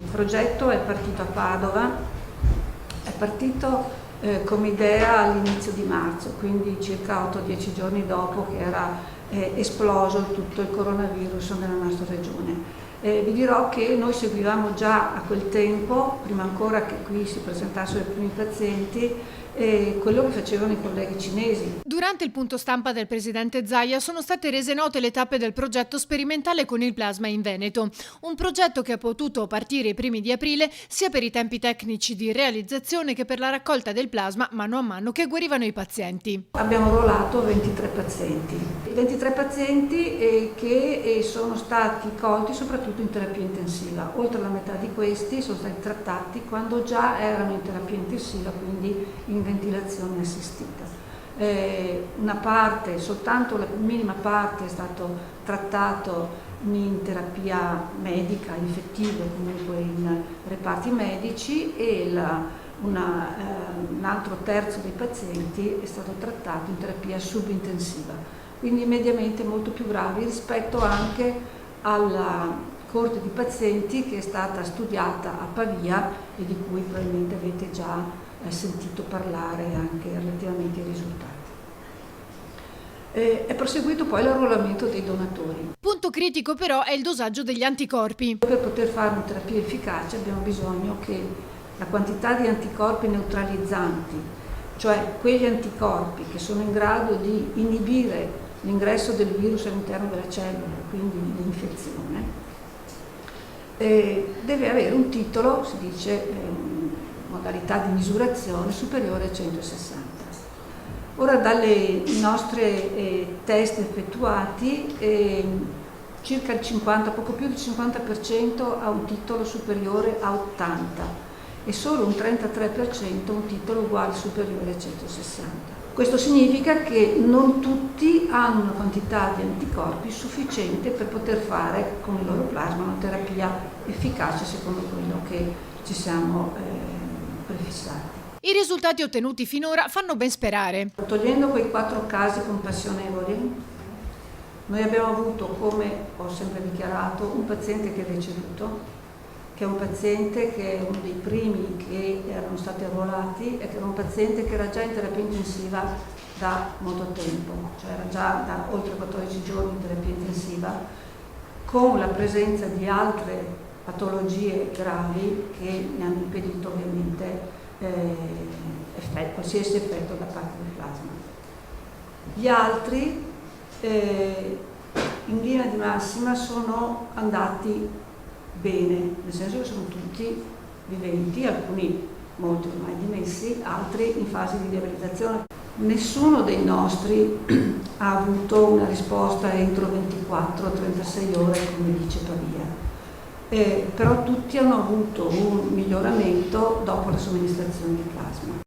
Il progetto è partito a Padova, è partito come idea all'inizio di marzo, quindi circa 8-10 giorni dopo che era esploso tutto il coronavirus nella nostra regione. Vi dirò che noi seguivamo già a quel tempo, prima ancora che qui si presentassero i primi pazienti, quello che facevano i colleghi cinesi. Durante il punto stampa del presidente Zaia sono state rese note le tappe del progetto sperimentale con il plasma in Veneto, un progetto che è potuto partire i primi di aprile sia per i tempi tecnici di realizzazione che per la raccolta del plasma mano a mano che guarivano i pazienti. Abbiamo rollato 23 pazienti che sono stati colti soprattutto in terapia intensiva. Oltre la metà di questi sono stati trattati quando già erano in terapia intensiva, quindi in ventilazione assistita. Una parte, soltanto la minima parte, è stato trattato in terapia medica, infettiva, comunque in reparti medici, e un altro terzo dei pazienti è stato trattato in terapia subintensiva, quindi mediamente molto più gravi rispetto anche alla corte di pazienti che è stata studiata a Pavia e di cui probabilmente avete già sentito parlare anche relativamente ai risultati. È proseguito poi l'arruolamento dei donatori. Punto critico però è il dosaggio degli anticorpi. Per poter fare una terapia efficace abbiamo bisogno che la quantità di anticorpi neutralizzanti, cioè quegli anticorpi che sono in grado di inibire l'ingresso del virus all'interno della cellula, quindi l'infezione, deve avere un titolo, si dice, modalità di misurazione superiore a 160. Ora dalle nostre test effettuati circa il 50, poco più del 50% ha un titolo superiore a 80 e solo un 33% un titolo uguale superiore a 160. Questo significa che non tutti hanno una quantità di anticorpi sufficiente per poter fare con il loro plasma una terapia efficace secondo quello che ci siamo prefissati. I risultati ottenuti finora fanno ben sperare. Togliendo quei 4 casi compassionevoli, noi abbiamo avuto, come ho sempre dichiarato, un paziente che è deceduto, che è un paziente che è uno dei primi che erano stati arruolati e che era un paziente che era già in terapia intensiva da molto tempo, cioè era già da oltre 14 giorni in terapia intensiva, con la presenza di altre patologie gravi che ne hanno impedito ovviamente qualsiasi effetto da parte del plasma. Gli altri in linea di massima sono andati bene, nel senso che sono tutti viventi, alcuni molti ormai dimessi, altri in fase di riabilitazione. Nessuno dei nostri ha avuto una risposta entro 24-36 ore, come dice Pavia. Però tutti hanno avuto un miglioramento dopo la somministrazione di plasma.